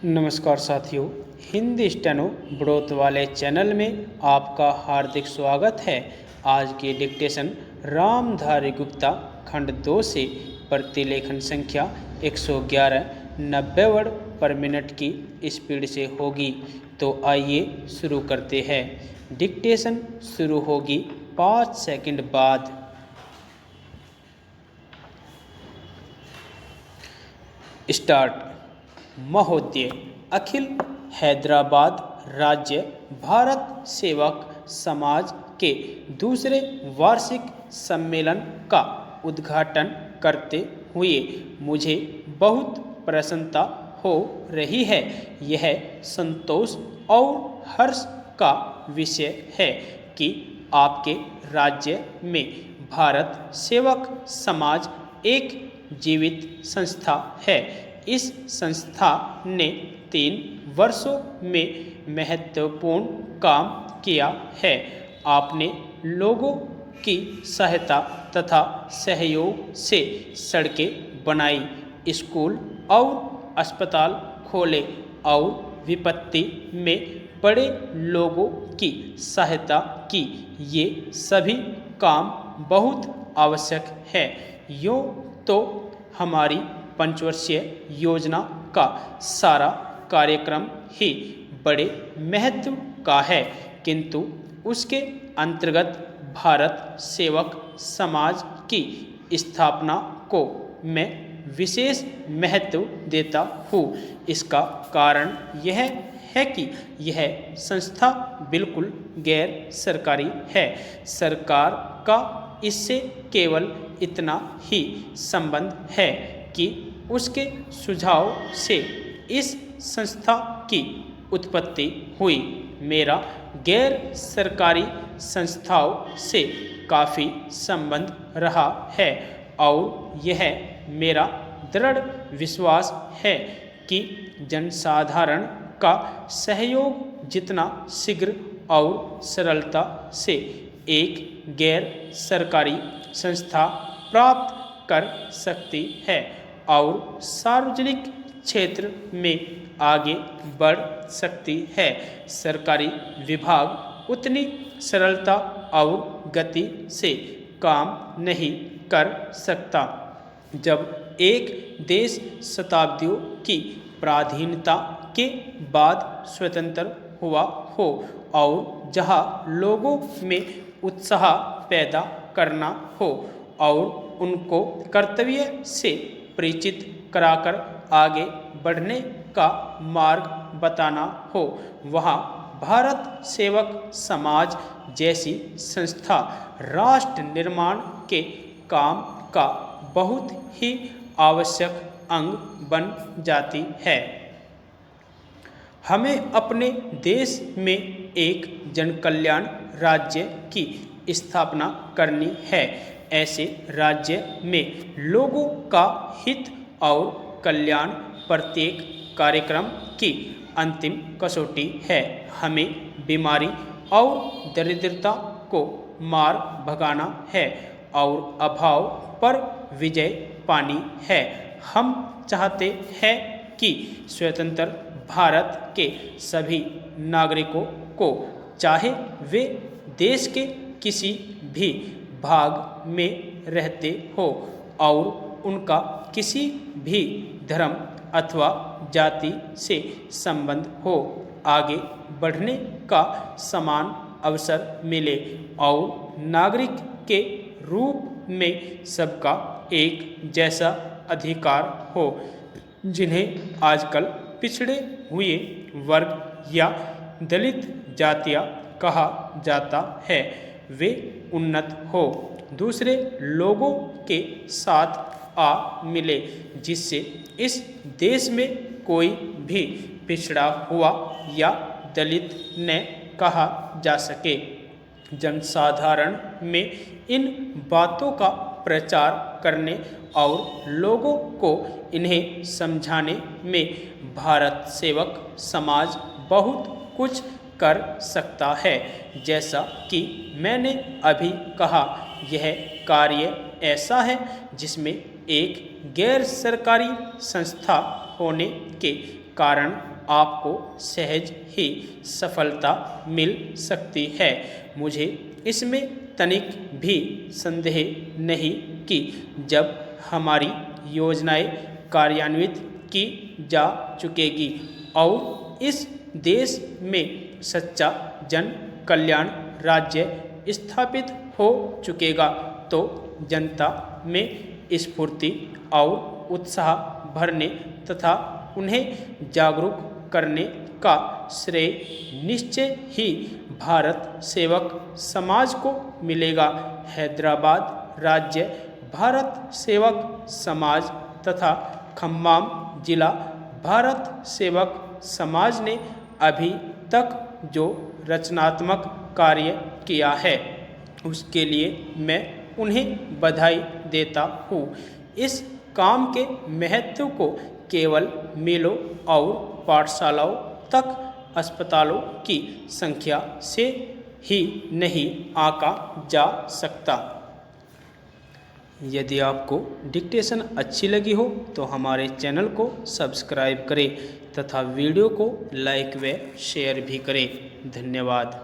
नमस्कार साथियों, हिंदी स्टेनो ब्रोत वाले चैनल में आपका हार्दिक स्वागत है। आज की डिक्टेशन रामधारी गुप्ता खंड 2 से प्रतिलेखन संख्या 111 90 वर्ड पर मिनट की स्पीड से होगी। तो आइए शुरू करते हैं। डिक्टेशन शुरू होगी 5 सेकंड बाद। स्टार्ट। महोदय, अखिल हैदराबाद राज्य भारत सेवक समाज के दूसरे वार्षिक सम्मेलन का उद्घाटन करते हुए मुझे बहुत प्रसन्नता हो रही है। यह संतोष और हर्ष का विषय है कि आपके राज्य में भारत सेवक समाज एक जीवित संस्था है। इस संस्था ने 3 वर्षों में महत्वपूर्ण काम किया है। आपने लोगों की सहायता तथा सहयोग से सड़कें बनाई, स्कूल और अस्पताल खोले और विपत्ति में बड़े लोगों की सहायता की। ये सभी काम बहुत आवश्यक है। यूँ तो हमारी पंचवर्षीय योजना का सारा कार्यक्रम ही बड़े महत्व का है, किंतु उसके अंतर्गत भारत सेवक समाज की स्थापना को मैं विशेष महत्व देता हूँ। इसका कारण यह है कि यह संस्था बिल्कुल गैर सरकारी है। सरकार का इससे केवल इतना ही संबंध है कि उसके सुझाव से इस संस्था की उत्पत्ति हुई। मेरा गैर सरकारी संस्थाओं से काफ़ी संबंध रहा है और यह मेरा दृढ़ विश्वास है कि जनसाधारण का सहयोग जितना शीघ्र और सरलता से एक गैर सरकारी संस्था प्राप्त कर सकती है और सार्वजनिक क्षेत्र में आगे बढ़ सकती है, सरकारी विभाग उतनी सरलता और गति से काम नहीं कर सकता। जब एक देश शताब्दियों की पराधीनता के बाद स्वतंत्र हुआ हो और जहाँ लोगों में उत्साह पैदा करना हो और उनको कर्तव्य से परिचित कराकर आगे बढ़ने का मार्ग बताना हो, वहाँ भारत सेवक समाज जैसी संस्था राष्ट्र निर्माण के काम का बहुत ही आवश्यक अंग बन जाती है। हमें अपने देश में एक जनकल्याण राज्य की स्थापना करनी है। ऐसे राज्य में लोगों का हित और कल्याण प्रत्येक कार्यक्रम की अंतिम कसौटी है। हमें बीमारी और दरिद्रता को मार भगाना है और अभाव पर विजय पानी है। हम चाहते हैं कि स्वतंत्र भारत के सभी नागरिकों को, चाहे वे देश के किसी भी भाग में रहते हो और उनका किसी भी धर्म अथवा जाति से संबंध हो, आगे बढ़ने का समान अवसर मिले और नागरिक के रूप में सबका एक जैसा अधिकार हो। जिन्हें आजकल पिछड़े हुए वर्ग या दलित जातियाँ कहा जाता है, वे उन्नत हो, दूसरे लोगों के साथ आ मिले, जिससे इस देश में कोई भी पिछड़ा हुआ या दलित न कहा जा सके। जनसाधारण में इन बातों का प्रचार करने और लोगों को इन्हें समझाने में भारत सेवक समाज बहुत कुछ कर सकता है। जैसा कि मैंने अभी कहा, यह कार्य ऐसा है जिसमें एक गैर सरकारी संस्था होने के कारण आपको सहज ही सफलता मिल सकती है। मुझे इसमें तनिक भी संदेह नहीं कि जब हमारी योजनाएं कार्यान्वित की जा चुकेगी और इस देश में सच्चा जन कल्याण राज्य स्थापित हो चुकेगा तो जनता में स्फूर्ति और उत्साह भरने तथा उन्हें जागरूक करने का श्रेय निश्चय ही भारत सेवक समाज को मिलेगा। हैदराबाद राज्य भारत सेवक समाज तथा खम्माम जिला भारत सेवक समाज ने अभी तक जो रचनात्मक कार्य किया है उसके लिए मैं उन्हें बधाई देता हूँ। इस काम के महत्व को केवल मिलों और पाठशालाओं तक अस्पतालों की संख्या से ही नहीं आंका जा सकता। यदि आपको डिक्टेशन अच्छी लगी हो तो हमारे चैनल को सब्सक्राइब करें तथा वीडियो को लाइक व शेयर भी करें। धन्यवाद।